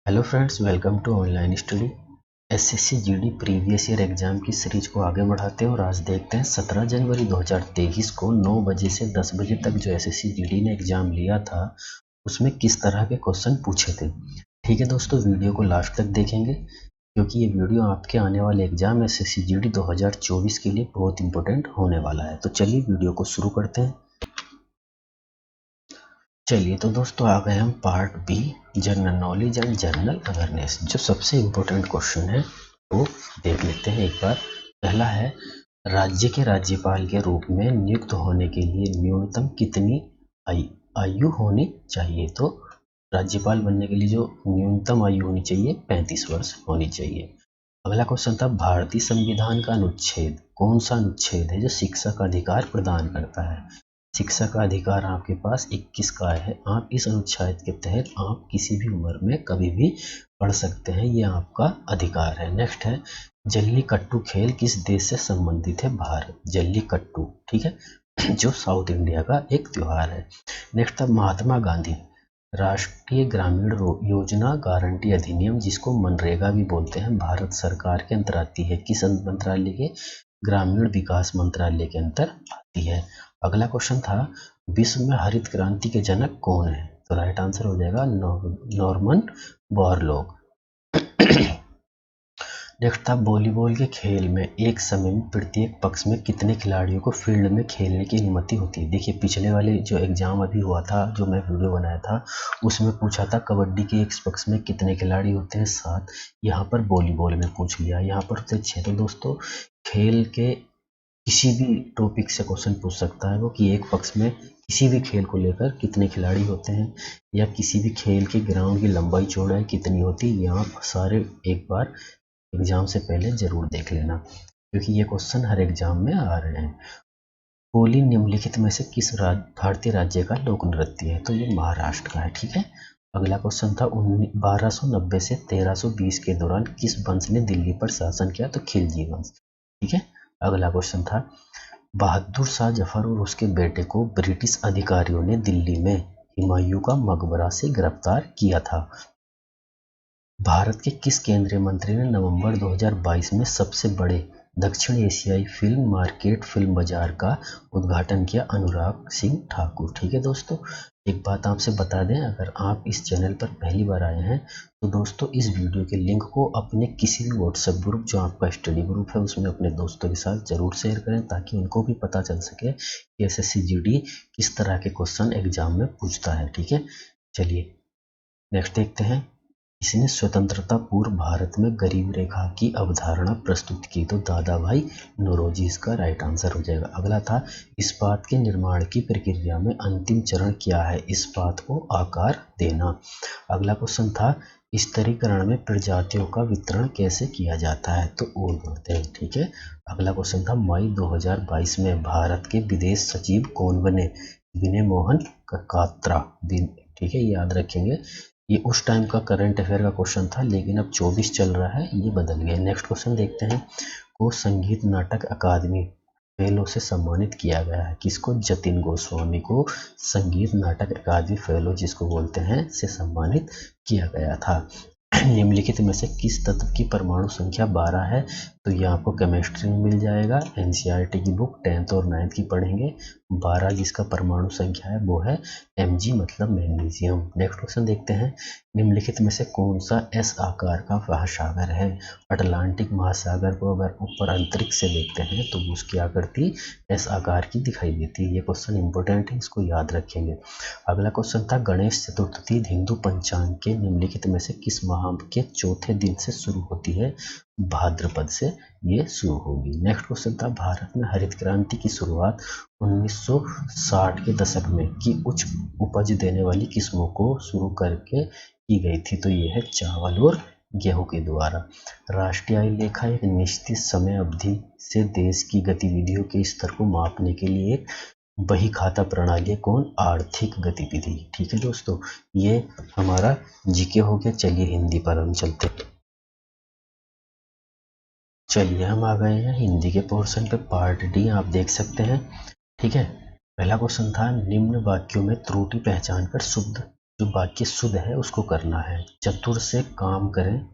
Hello friends, welcome to online study. SSC GD previous year exam की series को आगे बढ़ाते हैं और आज देखते हैं 17 जनवरी 2023 को 9 बजे से 10 बजे तक जो एसएससी जीडी ने एग्जाम लिया था उसमें किस तरह के क्वेश्चन पूछे थे। ठीक है दोस्तों, वीडियो को लास्ट तक देखेंगे क्योंकि ये वीडियो आपके आने वाले एग्जाम एसएससी जीडी 2024 के लिए बहुत इंपॉर्टेंट होने वाला है। तो चलिए वीडियो को शुरू करते हैं। चलिए तो दोस्तों, आ गए हम part B, general knowledge and general awareness. जो सबसे इम्पोर्टेंट क्वेश्चन है वो देख लेते हैं एक बार। पहला है, राज्य के राज्यपाल के रूप में नियुक्त होने के लिए न्यूनतम कितनी आयु होनी चाहिए। तो राज्यपाल बनने के लिए जो न्यूनतम आयु होनी चाहिए 35 वर्ष होनी चाहिए। अगला क्वेश्चन था, भारतीय संविधान का अनुच्छेद कौन सा अनुच्छेद है जो शिक्षा का अधिकार प्रदान करता है। शिक्षा का अधिकार आपके पास 21 का है। आप इस अनुच्छेद के तहत आप किसी भी उम्र में कभी भी पढ़ सकते हैं, ये आपका अधिकार है। नेक्स्ट है, जल्लीकट्टू खेल किस देश से संबंधित है। भारत। जल्लीकट्टू, ठीक है, जो साउथ इंडिया का एक त्योहार है। नेक्स्ट है, महात्मा गांधी राष्ट्रीय ग्रामीण योजना गारंटी अधिनियम, जिसको मनरेगा भी बोलते हैं, भारत सरकार के अंतर आती है। किस मंत्रालय के? ग्रामीण विकास मंत्रालय के अंतर आती है। अगला क्वेश्चन था, विश्व में हरित क्रांति के जनक कौन है। तो राइट आंसर हो जाएगा नॉर्मन बोरलॉग। नेक्स्ट था, वॉलीबॉल के खेल में एक समय में प्रत्येक पक्ष में कितने खिलाड़ियों को फील्ड में खेलने की अनुमति होती है। देखिए, पिछले वाले जो एग्जाम अभी हुआ था, जो मैं वीडियो बनाया था, उसमें पूछा था कबड्डी के एक पक्ष में कितने खिलाड़ी होते हैं, 7। यहाँ पर वॉलीबॉल में पूछ लिया, यहाँ पर होते 6। तो दोस्तों, खेल के किसी भी टॉपिक से क्वेश्चन पूछ सकता है वो कि एक पक्ष में किसी भी खेल को लेकर कितने खिलाड़ी होते हैं, या किसी भी खेल के ग्राउंड की लंबाई चौड़ाई कितनी होती है। ये आप सारे एक बार एग्जाम से पहले जरूर देख लेना क्योंकि ये क्वेश्चन हर एग्जाम में आ रहे हैं। होली निम्नलिखित में से किस भारतीय राज्य का लोक नृत्य है। तो ये महाराष्ट्र का है। ठीक है। अगला क्वेश्चन था, 1290 से 1320 के दौरान किस वंश ने दिल्ली पर शासन किया। तो खिलजी वंश। ठीक है। अगला क्वेश्चन था, बहादुर शाह जफर और उसके बेटे को ब्रिटिश अधिकारियों ने दिल्ली में हुमायूं का मकबरा से गिरफ्तार किया था। भारत के किस केंद्रीय मंत्री ने नवंबर 2022 में सबसे बड़े दक्षिण एशियाई फिल्म मार्केट फिल्म बाजार का उद्घाटन किया। अनुराग सिंह ठाकुर। ठीक है दोस्तों, एक बात आपसे बता दें, अगर आप इस चैनल पर पहली बार आए हैं तो दोस्तों इस वीडियो के लिंक को अपने किसी भी व्हाट्सएप ग्रुप जो आपका स्टडी ग्रुप है उसमें अपने दोस्तों के साथ जरूर शेयर करें ताकि उनको भी पता चल सके कि एसएससी जीडी किस तरह के क्वेश्चन एग्जाम में पूछता है। ठीक है, चलिए नेक्स्ट देखते हैं, इसने स्वतंत्रता पूर्व भारत में गरीब रेखा की अवधारणा प्रस्तुत की। तो दादा भाई नौरोजी इसका राइट आंसर हो जाएगा। अगला था, इस्पात के निर्माण की प्रक्रिया में अंतिम चरण क्या है। इस्पात को आकार देना। अगला क्वेश्चन था, स्तरीकरण में प्रजातियों का वितरण कैसे किया जाता है। तो और बढ़ते हैं। ठीक है। अगला क्वेश्चन था, मई 2022 में भारत के विदेश सचिव कौन बने। विनय मोहन कात्रा। ठीक है, याद रखेंगे, ये उस टाइम का करंट अफेयर का क्वेश्चन था लेकिन अब 24 चल रहा है, ये बदल गया। नेक्स्ट क्वेश्चन देखते हैं, को संगीत नाटक अकादमी फेलो से सम्मानित किया गया है। किसको? जतिन गोस्वामी को संगीत नाटक अकादमी फेलो जिसको बोलते हैं से सम्मानित किया गया था। निम्नलिखित में से किस तत्व की परमाणु संख्या 12 है। तो ये आपको केमिस्ट्री में मिल जाएगा, एनसीईआरटी की बुक 10th और 9th की पढ़ेंगे। 12 जिसका परमाणु संख्या है वो है Mg मतलब मैग्नीशियम। नेक्स्ट क्वेश्चन देखते हैं, निम्नलिखित में से कौन सा एस आकार का महासागर है। अटलांटिक महासागर को अगर ऊपर अंतरिक्ष से देखते हैं तो उसकी आकृति एस आकार की दिखाई देती है। ये क्वेश्चन इंपॉर्टेंट है, इसको याद रखेंगे। अगला क्वेश्चन था, गणेश चतुर्थी हिंदू पंचांग के निम्नलिखित में से किस माह के चौथे दिन से शुरू होती है। भाद्रपद से ये शुरू होगी। नेक्स्ट क्वेश्चन था, भारत में हरित क्रांति की शुरुआत 1960 के दशक में की उच्च उपज देने वाली किस्मों को शुरू करके की गई थी। तो ये है चावल और गेहूं के द्वारा। राष्ट्रीय आय लेखा एक निश्चित समय अवधि से देश की गतिविधियों के स्तर को मापने के लिए एक बही खाता प्रणाली कौन? आर्थिक गतिविधि। ठीक है दोस्तों, ये हमारा जीके हो गया। चलिए हिंदी पर हम चलते हैं। चलिए हम आ गए हैं हिंदी के पोर्शन पे, पार्ट डी आप देख सकते हैं। ठीक है, पहला क्वेश्चन था, निम्न वाक्यों में त्रुटि पहचान कर शुद्ध जो वाक्य शुद्ध है उसको करना है। चतुर से काम करें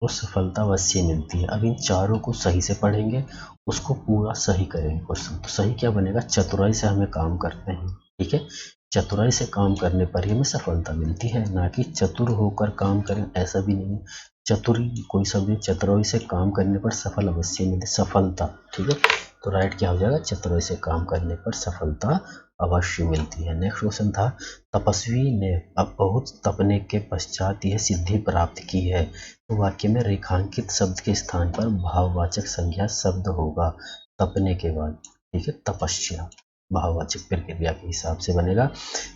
तो सफलता अवश्य मिलती है। अब इन चारों को सही से पढ़ेंगे, उसको पूरा सही करेंगे क्वेश्चन। तो सही क्या बनेगा, चतुराई से हमें काम करते हैं, ठीक है। चतुराई से काम करने पर ही हमें सफलता मिलती है, ना कि चतुर होकर काम करें, ऐसा भी नहीं है। चतुरी कोई शब्द, चतुराई से काम करने पर सफल अवश्य मिलती सफलता, ठीक है। तो राइट क्या हो जाएगा, चतुराई से काम करने पर सफलता अवश्य मिलती है। नेक्स्ट क्वेश्चन था, तपस्वी ने अब बहुत तपने के पश्चात यह सिद्धि प्राप्त की है। तो वाक्य में रेखांकित शब्द के स्थान पर भाववाचक संज्ञा शब्द होगा तपने के बाद, ठीक है। तपस्या भाववाचक प्रक्रिया के हिसाब से बनेगा।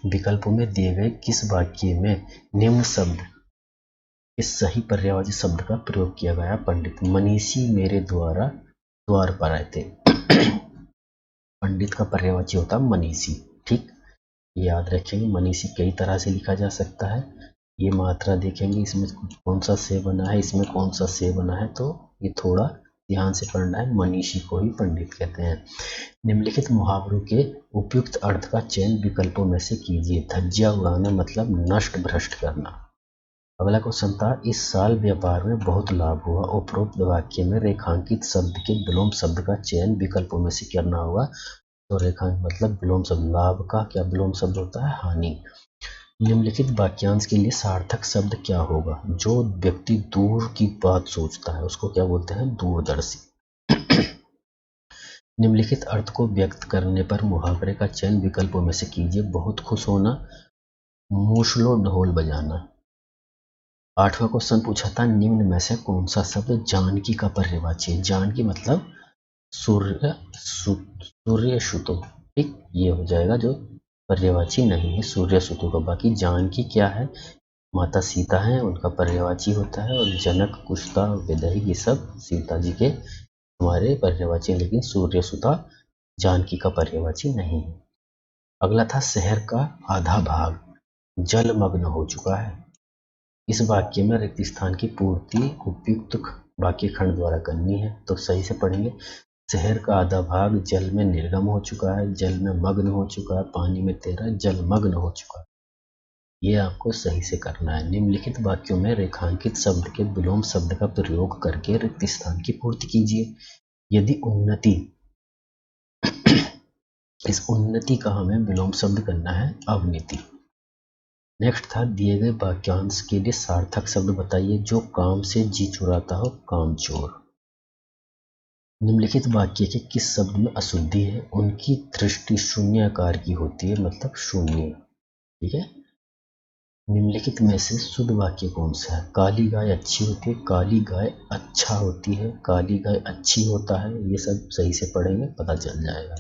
विकल्पों में दिए गए किस वाक्य में निम्न शब्द इस सही पर्यायवाची शब्द का प्रयोग किया गया। पंडित मनीषी मेरे द्वारा द्वार पर आए थे। पंडित का पर्यायवाची होता है मनीषी, ठीक। याद रखेंगे, मनीषी कई तरह से लिखा जा सकता है। ये मात्रा देखेंगे, इसमें कौन सा से बना है, इसमें कौन सा से बना है, तो ये थोड़ा ध्यान से पढ़ना है। मनीषी को ही पंडित कहते हैं। निम्नलिखित मुहावरों के उपयुक्त अर्थ का चयन विकल्पों में से कीजिए। धज्जियां उड़ाना मतलब नष्ट भ्रष्ट करना। अगला क्वेश्चन था, इस साल व्यापार में बहुत लाभ हुआ। उपरोक्त वाक्य में रेखांकित शब्द के विलोम शब्द का चयन विकल्पों में से करना होगा। तो रेखांकित मतलब विलोम शब्द, लाभ का क्या विलोम शब्द होता है, हानि। निम्नलिखित वाक्यांश के लिए सार्थक शब्द क्या होगा। जो व्यक्ति दूर की बात सोचता है उसको क्या बोलते हैं, दूरदर्शी। निम्नलिखित अर्थ को व्यक्त करने पर मुहावरे का चयन विकल्पों में से कीजिए। बहुत खुश होना, मूसलो ढोल बजाना। 8वां क्वेश्चन पूछा था, निम्न में से कौन सा शब्द जानकी का पर्यायवाची है। जानकी मतलब सूर्य सुतो, ठीक। ये हो जाएगा जो पर्यायवाची नहीं है सूर्य सुतो का। बाकी जानकी क्या है, माता सीता है, उनका पर्यायवाची होता है। और जनक, कुशता, विदही, ये सब सीता जी के हमारे पर्यायवाची हैं, लेकिन सूर्य सुता जानकी का पर्यायवाची नहीं है। अगला था, शहर का आधा भाग जलमग्न हो चुका है। इस वाक्य में रिक्त स्थान की पूर्ति उपयुक्त वाक्य खंड द्वारा करनी है। तो सही से पढ़ेंगे, शहर का आधा भाग जल में निर्गम हो चुका है, जल में मग्न हो चुका है, पानी में तैरा जलमग्न हो चुका है। ये आपको सही से करना है। निम्नलिखित वाक्यों में रेखांकित शब्द के विलोम शब्द का प्रयोग करके रिक्त स्थान की पूर्ति कीजिए। यदि उन्नति, इस उन्नति का हमें विलोम शब्द करना है अवनति। नेक्स्ट था, दिए गए वाक्यांश के लिए सार्थक शब्द बताइए। जो काम से जी चुराता हो, कामचोर। निम्नलिखित वाक्य के किस शब्द में अशुद्धि है। उनकी दृष्टि शून्य आकार की होती है, मतलब शून्य, ठीक है। निम्नलिखित में से शुद्ध वाक्य कौन सा है। काली गाय अच्छी होती है, काली गाय अच्छा होती है, काली गाय अच्छी होता है। ये सब सही से पढ़ेंगे, पता चल जाएगा।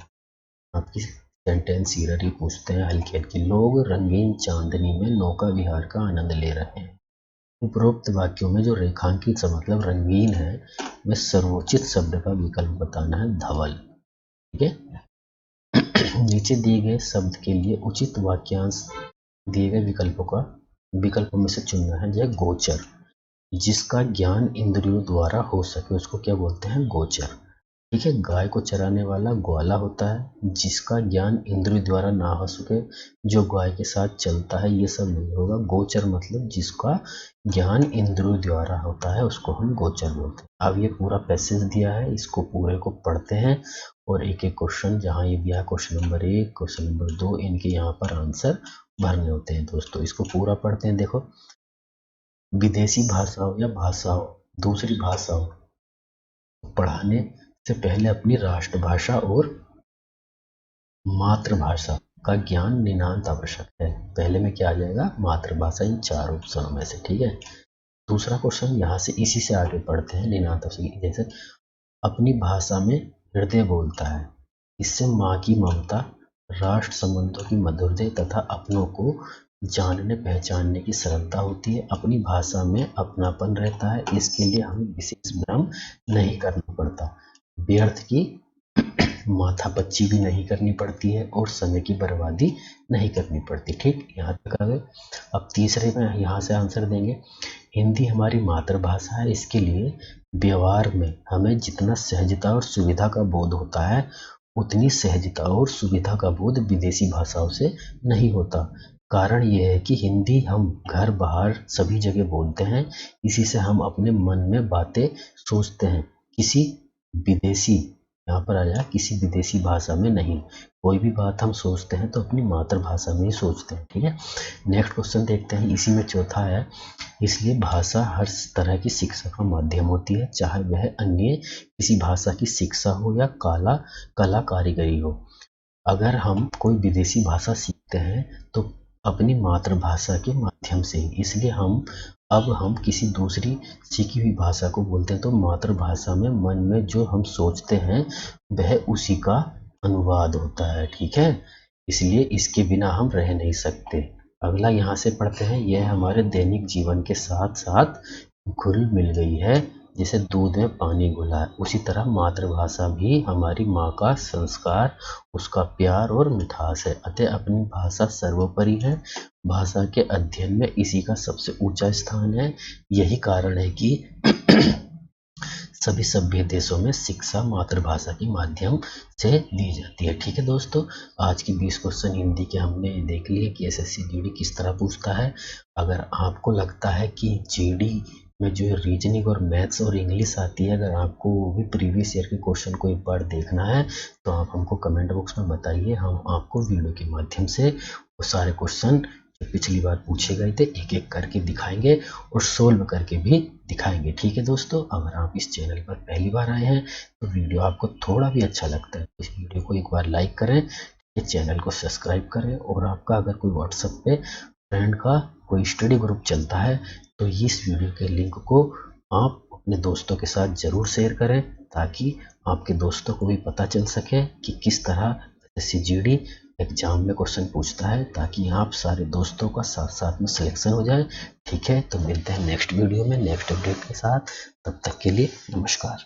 आपकी सेंटेंस एरर ही पूछते हैं हल्की हल्की। लोग रंगीन चांदनी में नौका विहार का आनंद ले रहे हैं। उपरोक्त वाक्यों में जो रेखांकित से मतलब रंगीन है, में सर्वोचित शब्द का विकल्प बताना है धवल, ठीक है। नीचे दिए गए शब्द के लिए उचित वाक्यांश दिए गए विकल्पों में से चुनना है। जय गोचर, जिसका ज्ञान इंद्रियों द्वारा हो सके उसको क्या बोलते हैं, गोचर, ठीक है। गाय को चराने वाला ग्वाला होता है। जिसका ज्ञान इंद्रियों द्वारा ना हो सके, जो गाय के साथ चलता है, ये सब नहीं होगा। गोचर मतलब जिसका ज्ञान इंद्रियों द्वारा होता है उसको हम गोचर बोलते हैं। अब ये पूरा पैसेज दिया है, इसको पूरे को पढ़ते हैं और एक एक क्वेश्चन जहाँ ये दिया है, क्वेश्चन नंबर 1, क्वेश्चन नंबर 2, इनके यहाँ पर आंसर भरने होते हैं। दोस्तों इसको पूरा पढ़ते हैं। देखो, विदेशी भाषाओं या भाषाओं, दूसरी भाषाओं पढ़ाने से पहले अपनी राष्ट्रभाषा और मातृभाषा का ज्ञान नितांत आवश्यक है। पहले में क्या आ जाएगा, मातृभाषा, इन 4 ऑप्शनों में से, ठीक है। दूसरा क्वेश्चन यहाँ से इसी से आगे पढ़ते हैं, नितांत आवश्यक। जैसे अपनी भाषा में हृदय बोलता है, इससे माँ की ममता, राष्ट्र संबंधों की मधुरता तथा अपनों को जानने पहचानने की सरलता होती है। अपनी भाषा में अपनापन रहता है, इसके लिए हमें विशेष भ्रम नहीं करना पड़ता। व्यर्थ की माथापच्ची भी नहीं करनी पड़ती है और समय की बर्बादी नहीं करनी पड़ती, ठीक। यहाँ तक आ गए। अब तीसरे में यहाँ से आंसर देंगे। हिंदी हमारी मातृभाषा है, इसके लिए व्यवहार में हमें जितना सहजता और सुविधा का बोध होता है, उतनी सहजता और सुविधा का बोध विदेशी भाषाओं से नहीं होता। कारण ये है कि हिंदी हम घर बाहर सभी जगह बोलते हैं, इसी से हम अपने मन में बातें सोचते हैं, किसी विदेशी, यहाँ पर आ जाए, किसी विदेशी भाषा में नहीं। कोई भी बात हम सोचते हैं तो अपनी मातृभाषा में ही सोचते हैं। ठीक है, नेक्स्ट क्वेश्चन देखते हैं, इसी में चौथा है, इसलिए भाषा हर तरह की शिक्षा का माध्यम होती है, चाहे वह अन्य किसी भाषा की शिक्षा हो या कला कारीगरी हो। अगर हम कोई विदेशी भाषा सीखते हैं तो अपनी मातृभाषा के माध्यम से ही, इसलिए हम किसी दूसरी सीखी हुई भाषा को बोलते हैं तो मातृभाषा में मन में जो हम सोचते हैं वह उसी का अनुवाद होता है। ठीक है, इसलिए इसके बिना हम रह नहीं सकते। अगला यहाँ से पढ़ते हैं, यह हमारे दैनिक जीवन के साथ साथ घुल मिल गई है, जैसे दूध में पानी घुला है, उसी तरह मातृभाषा भी हमारी माँ का संस्कार, उसका प्यार और मिठास है। अतः अपनी भाषा सर्वोपरि है, भाषा के अध्ययन में इसी का सबसे ऊंचा स्थान है। यही कारण है कि सभी सभ्य देशों में शिक्षा मातृभाषा के माध्यम से दी जाती है। ठीक है दोस्तों, आज की 20 क्वेश्चन हिंदी के हमने देख लिए कि एसएससी जीडी किस तरह पूछता है। अगर आपको लगता है कि जीडी में जो रीजनिंग और मैथ्स और इंग्लिश आती है, अगर आपको वो भी प्रीवियस ईयर के क्वेश्चन को एक बार देखना है तो आप हमको कमेंट बॉक्स में बताइए, हम आपको वीडियो के माध्यम से वो सारे क्वेश्चन जो पिछली बार पूछे गए थे एक एक करके दिखाएंगे और सोल्व करके भी दिखाएंगे। ठीक है दोस्तों, अगर आप इस चैनल पर पहली बार आए हैं तो वीडियो आपको थोड़ा भी अच्छा लगता है इस वीडियो को एक बार लाइक करें, इस चैनल को सब्सक्राइब करें, और आपका अगर कोई व्हाट्सएप पे फ्रेंड का कोई स्टडी ग्रुप चलता है तो इस वीडियो के लिंक को आप अपने दोस्तों के साथ ज़रूर शेयर करें, ताकि आपके दोस्तों को भी पता चल सके कि किस तरह एसएससी जीडी एग्जाम में क्वेश्चन पूछता है, ताकि आप सारे दोस्तों का साथ साथ में सिलेक्शन हो जाए। ठीक है, तो मिलते हैं नेक्स्ट वीडियो में नेक्स्ट अपडेट के साथ, तब तक के लिए नमस्कार।